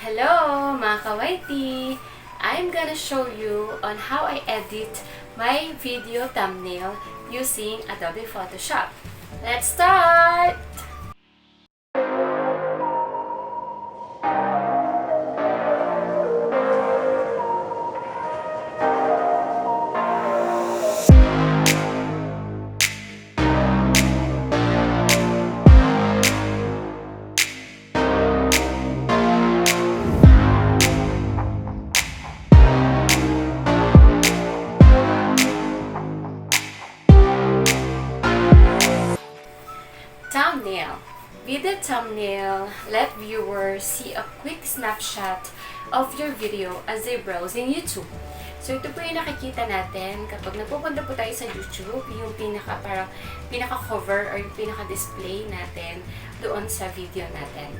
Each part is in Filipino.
Hello mga kawaiti! I'm gonna show you on how I edit my video thumbnail using Adobe Photoshop. Let's start! Thumbnail. Video thumbnail let viewers see a quick snapshot of your video as they browse in YouTube. So ito po yung nakikita natin kapag napupunta po tayo sa YouTube, yung pinaka-cover or yung pinaka-display natin doon sa video natin.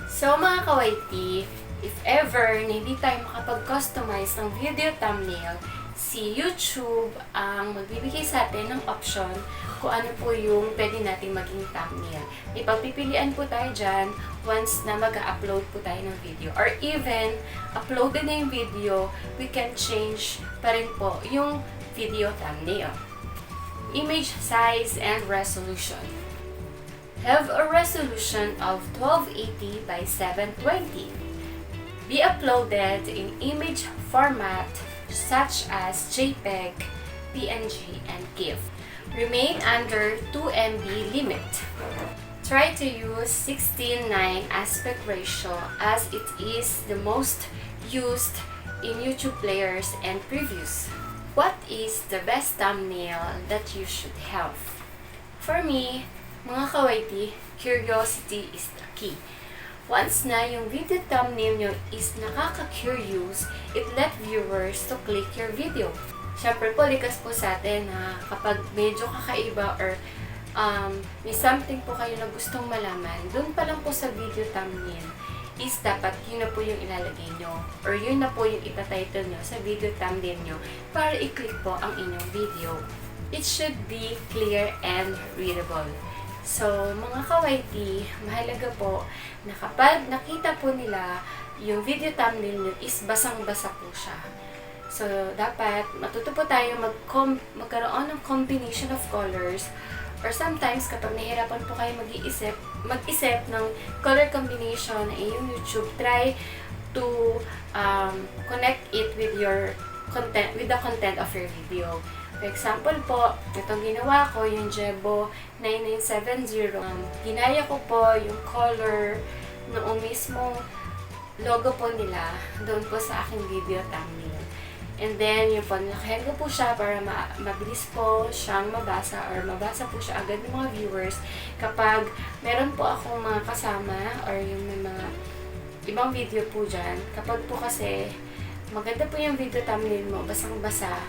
So mga kawaiti, if ever na hindi tayo makapag-customize ng video thumbnail, si YouTube ang magbibigay sa atin ng option kung ano po yung pwede natin maging thumbnail. May pagpipilian po tayo dyan once na mag-upload po tayo ng video. Or even, uploaded na yung video, we can change pa rin po yung video thumbnail. Image size and resolution. Have a resolution of 1280 by 720. Be uploaded in image format such as JPEG, PNG, and GIF. Remain under 2 MB limit. Try to use 16:9 aspect ratio as it is the most used in YouTube players and previews. What is the best thumbnail that you should have? For me, mga kawaiti, curiosity is the key. Once na yung video thumbnail nyo is nakaka-curious, it let viewers to click your video. Siyempre po, likas po sa atin na kapag medyo kakaiba or may something po kayo na gustong malaman, doon pa lang po sa video thumbnail is dapat yun na po yung ilalagay nyo or yun na po yung itatitle nyo sa video thumbnail nyo para i-click po ang inyong video. It should be clear and readable. So, mga kawaiti, mahalaga po na kapag nakita po nila yung video thumbnail nyo is basang-basa po siya. So, dapat matuto po tayo magkaroon ng combination of colors or sometimes kapag nahihirapan po kayo mag-isip ng color combination na yung YouTube, try to connect it with your content, with the content of your video. For example po, itong ginawa ko, yung JEBO 9970. Ginaya ko po yung color noong mismong logo po nila doon po sa aking video thumbnail. And then, yung po, nakahiga po siya para mabilis po siyang mabasa or mabasa po siya agad ng mga viewers kapag meron po akong mga kasama or yung may mga ibang video po dyan. Kapag po kasi maganda po yung video thumbnail mo, basang-basa,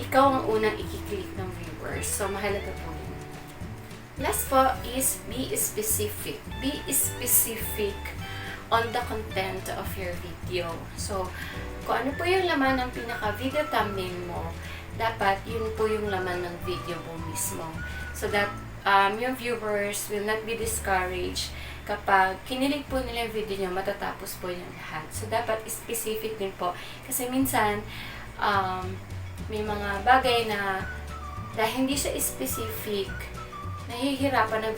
ikaw ang unang i-click ng viewers. So, mahalaga po yun. Last po is be specific. Be specific on the content of your video. So, kung ano po yung laman ng pinaka-video thumbnail mo, dapat yun po yung laman ng video mo mismo. So that yung viewers will not be discouraged kapag kinilig po nila yung video nyo, matatapos po yung lahat. So, dapat specific din po. Kasi minsan, may mga bagay na dahil hindi siya specific, nahihirapan na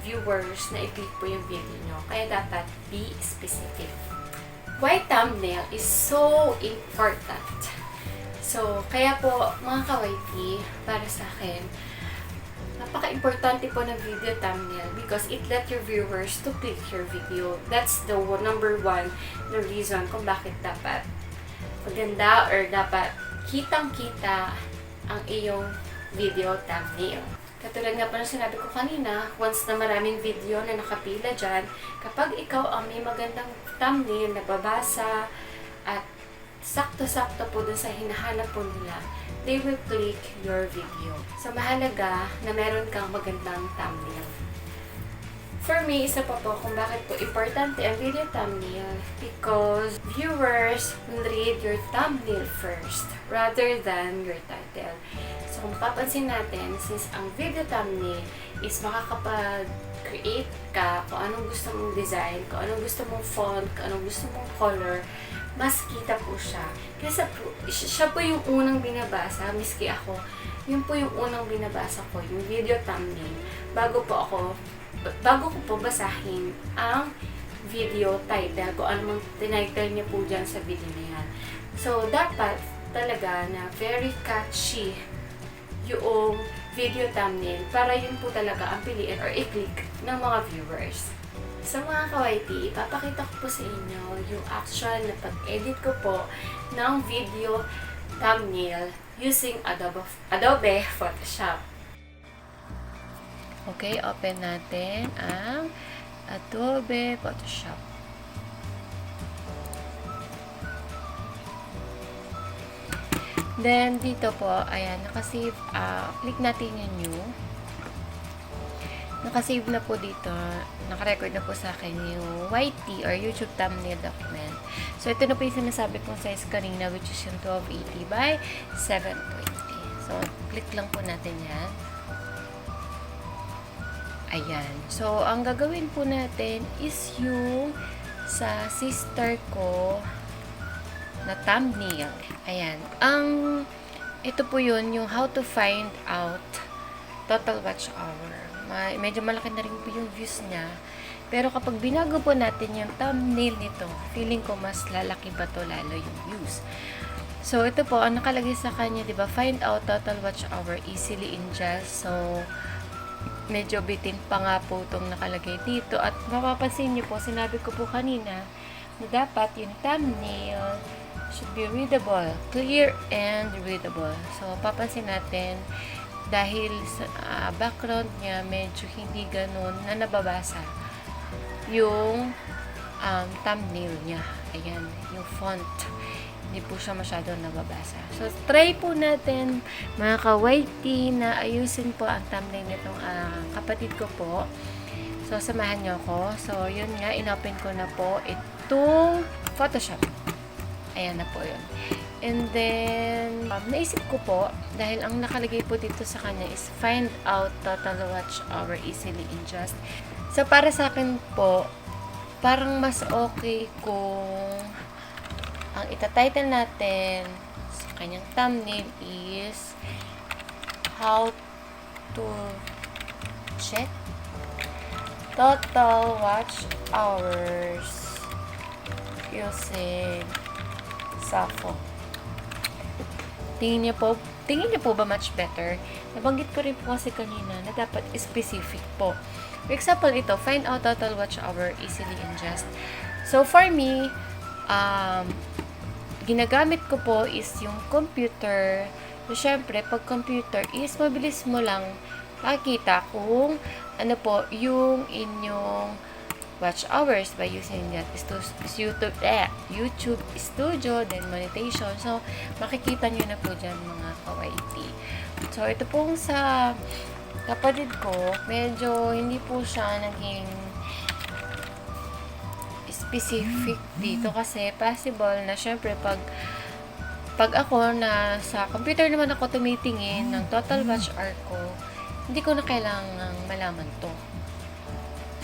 viewers na i-click po yung video nyo. Kaya dapat be specific. Why thumbnail is so important. So, kaya po mga kawaiti, para sa akin, napaka-importante po ng video thumbnail because it let your viewers to click your video. That's the number one na reason kung bakit dapat maganda or dapat kitang-kita ang iyong video thumbnail. Katulad nga po ng sinabi ko kanina, once na maraming video na nakapila dyan, kapag ikaw ang may magandang thumbnail na babasa at sakto-sakto po dun sa hinahanap po nila, they will click your video. So, mahalaga na meron kang magandang thumbnail. For me, isa pa po kung bakit po importante ang video thumbnail because viewers will read your thumbnail first rather than your title. So, So, kung papansin natin, since ang video thumbnail is makakapag-create ka kung anong gusto mong design, kung anong gusto mong font, kung anong gusto mong color, mas kita po siya. Kasi siya po yung unang binabasa, miski ako, yun po yung unang binabasa ko, yung video thumbnail, bago ko po basahin ang video title, kung ano mang tinitle niya po dyan sa video na yan. So, dapat talaga na very catchy yung video thumbnail para yun po talaga ang piliin or i-click ng mga viewers. Sa mga kawaiti, ipapakita ko po sa inyo yung actual na pag-edit ko po ng video thumbnail using Adobe Photoshop. Okay, open natin ang Adobe Photoshop. Then, dito po, ayan, nakasave, click natin yung new. Nakasave na po dito, nakarecord na po sa akin yung YT or YouTube thumbnail document. So, ito na po yung sinasabi kong size kanina, which is yung 1280 by 720. So, click lang po natin yan. Ayan. So, ang gagawin po natin is yung sa sister ko na thumbnail. Ayan. Ito po yun, yung how to find out total watch hour. Medyo malaki na rin po yung views niya. Pero kapag binago po natin yung thumbnail nito, feeling ko mas lalaki pa to lalo yung views. So, ito po, ang nakalagay sa kanya, diba? Find out total watch hour easily in just. So, medyo bitin pa nga po itong nakalagay dito. At mapapansin niyo po, sinabi ko po kanina, na dapat yung thumbnail should be readable, clear and readable. So, papansin natin, dahil sa background niya, medyo hindi ganun na nababasa yung thumbnail niya. Ayan, yung font. Hindi po siya masyadong nababasa. So, try po natin, mga ka-YT, na ayusin po ang thumbnail nitong kapatid ko po. So, samahan niyo ako. So, yun nga, inopen ko na po itong Photoshop. Ayan na po yun. And then, naisip ko po, dahil ang nakalagay po dito sa kanya is find out total watch hour easily in just. So, para sa akin po, parang mas okay kung ang itatitle natin sa kanyang thumbnail is how to check total watch hours using sa phone. Tingin niyo po ba much better? Nabanggit ko rin po kasi kanina na dapat specific po. For example, ito, find out total watch hour easily in just. So, for me, ginagamit ko po is yung computer. So, syempre, pag computer is mabilis mo lang makikita kung ano po yung inyong watch hours by using that YouTube Studio, then monetization. So, makikita nyo na po dyan mga ka-YT. So, ito pong sa kapatid ko, medyo hindi po siya naging specific dito kasi possible na syempre pag ako na sa computer naman ako tumitingin ng total watch hour ko, hindi ko na kailangang malaman to.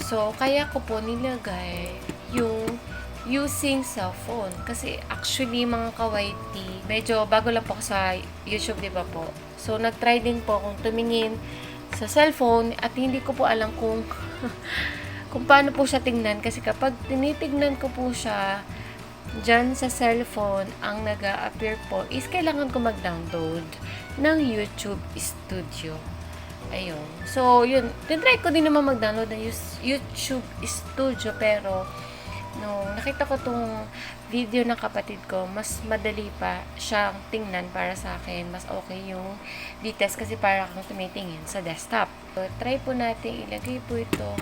So, kaya ko po nilagay yung using cellphone. Kasi actually, mga ka-YT, medyo bago lang po ako sa YouTube, di ba po? So, nag-try din po akong tumingin sa cellphone at hindi ko po alam kung kung paano po siya tingnan. Kasi kapag tinitignan ko po siya dyan sa cellphone, ang nag-a-appear po is kailangan ko mag-download ng YouTube Studio. Ayun. So, yun. Tinry ko din naman mag-download ng YouTube Studio, pero nung nakita ko tong video ng kapatid ko, mas madali pa siyang tingnan para sa akin. Mas okay yung details kasi para kang tumitingin sa desktop. So, try po natin ilagay po ito.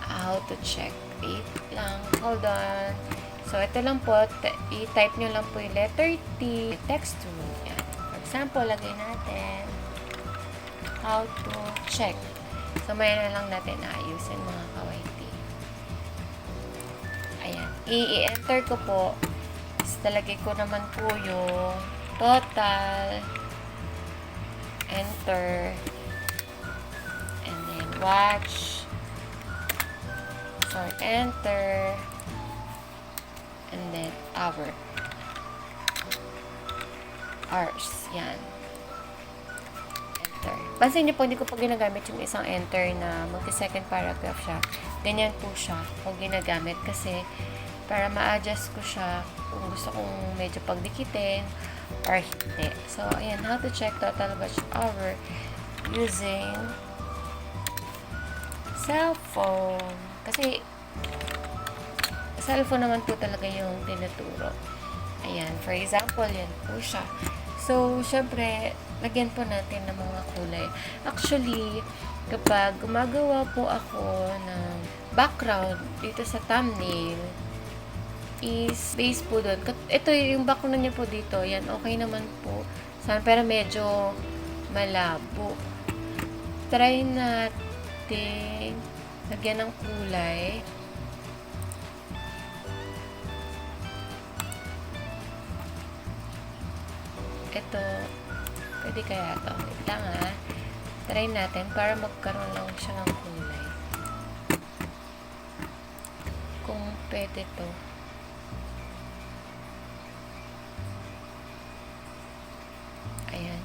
How to check. Wait lang. Hold on. So, ito lang po. I-type nyo lang po yung letter T. Text room. Yan. For example, lagay natin how to check. So, maya na lang natin ayusin mga ka-YT. Ayan. I-enter ko po. Talagay ko naman po yung total enter, and then watch, sorry, enter, and then hours. Yan. Enter. Pansin niyo po, hindi ko pa ginagamit yung isang enter na magka-second paragraph siya. Ganyan po siya kung ginagamit kasi para ma-adjust ko siya kung gusto kong medyo pagdikitin or hindi. So, ayan, how to check total watch hour using cellphone. Kasi, cellphone naman po talaga yung tinuturo. Ayan, for example, yan po siya. So, syempre, lagyan po natin ng mga kulay. Actually, kapag gumagawa po ako ng background dito sa thumbnail, is based po doon. Ito yung background niya po dito. Yan, okay naman po. Pero medyo malabo. Try natin lagyan ng kulay. Ito, pwede kaya ito. Wait lang ha. Try natin para magkaroon lang siya ng kulay. Kung pwede to. Ayan.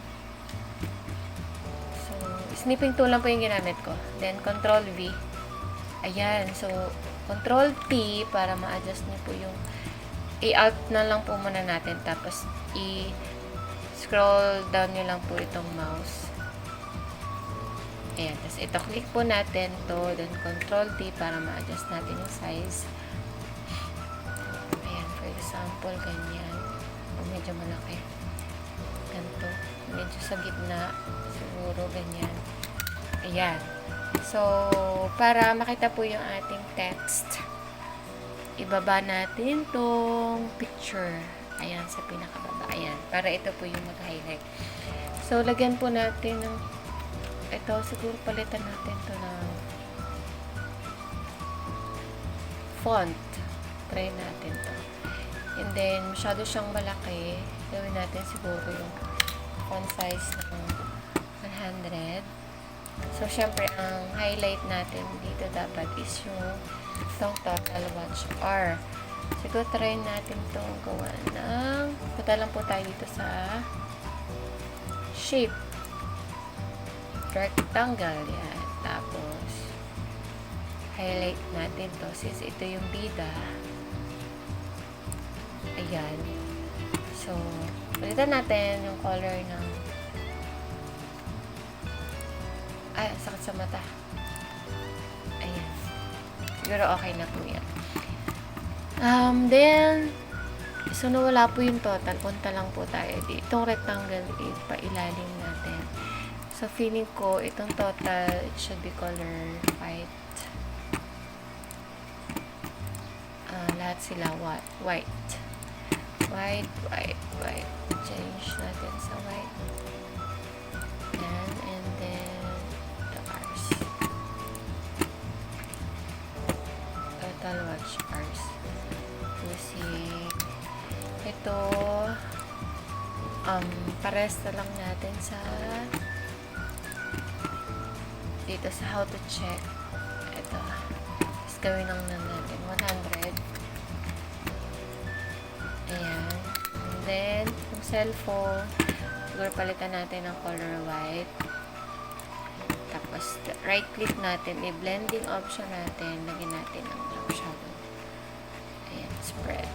So, snipping tool lang po yung ginamit ko. Then, Control V. Ayan. So, Control T para ma-adjust niyo po yung i-alt na lang po muna natin. Tapos, scroll down nyo lang po itong mouse. Ayan. Tapos, ito, click po natin to. Then, Control T para ma-adjust natin yung size. Ayan. For example, ganyan. O, medyo malaki. Ganito. Medyo sa gitna. Siguro, ganyan. Ayan. So, para makita po yung ating text, ibaba natin tong picture. Ayan, sa pinakababa. Ayan. Para ito po yung mag-highlight. So, lagyan po natin ng ito, siguro palitan natin to ng font. Try natin to. And then, masyado siyang malaki. Gawin natin siguro yung font size ng 100. So, syempre, ang highlight natin dito dapat is yung itong total watch hour. Siguro, try natin itong gawa ng punta lang po tayo dito sa shape. Rectangle. Yan. Tapos, highlight natin to since ito yung bida. Ayan. So, palitan natin yung color ng sakit sa mata. Ayan. Siguro okay na po yan. Then, so nawala po yung total. Punta lang po tayo dito. Itong rectangle, ipailalim natin. So, feeling ko, itong total, it should be color white. Lahat sila white. White. Change natin sa white. And then, the hours. Total watch hours. Using ito, pares na lang natin sa dito sa how to check. Ito. Tapos gawin lang natin 100. Ayan. And then, yung cellphone, siguro palitan natin ng color white. Tapos, right click natin, i-blending option natin, lagyan natin ng black shadow. Ayan, spread.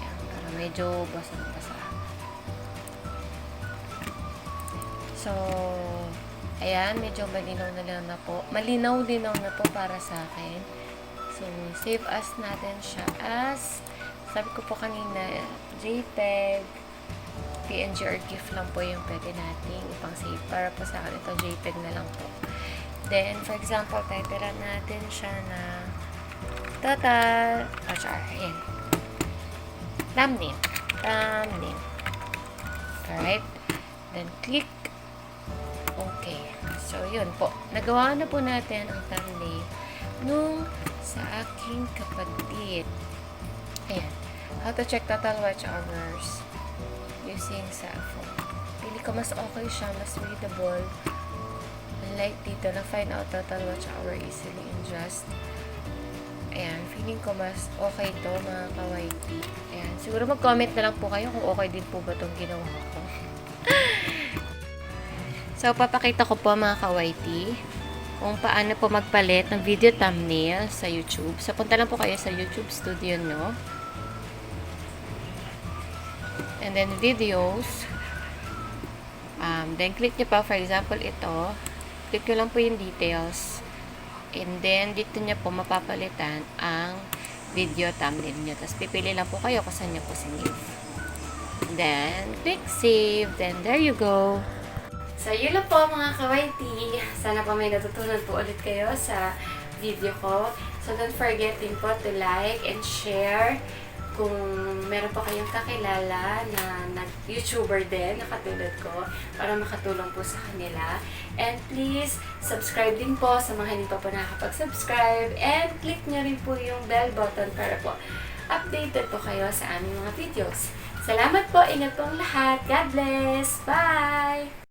Ayan, para medyo basang-basa. So, ayan, medyo malinaw na po. Malinaw din na po para sa akin. So, save as natin siya as, sabi ko po kanina, JPEG, PNG or GIF lang po yung pwede nating ipang save. Para po sa akin, ito JPEG na lang po. Then, for example, titira natin siya na total, ayan. Thumbnail. Alright. Then, click okay. So, yun po. Nagawa na po natin ang thumbnail nung sa aking kapatid. Ayan. How to check total watch hours using cellphone. Pili ko mas okay siya, mas readable. Unlike dito, na-find out total watch hour easily in just. Ayan, feeling ko mas okay to mga ka-YT. Ayan, siguro mag-comment na lang po kayo kung okay din po ba itong ginawa ko. So, papakita ko po mga ka-YT kung paano po magpalit ng video thumbnail sa YouTube. So, punta lang po kayo sa YouTube studio nyo. And then, videos. Then, click nyo pa. For example, ito. Click nyo lang po yung details. And then, dito nyo po mapapalitan ang video thumbnail nyo. Tapos, pipili lang po kayo kung saan nyo po sinave. Then, click save. Then, there you go. So, yun lang po mga ka-YT. Sana po may natutunan po ulit kayo sa video ko. So, don't forget din po to like and share kung meron po kayong kakilala na YouTuber din, na katulad ko, para makatulong po sa kanila. And please, subscribe din po sa mga hindi pa po nakakapag-subscribe. And click nyo rin po yung bell button para po updated po kayo sa aming mga videos. Salamat po, ingat po ang lahat. God bless! Bye!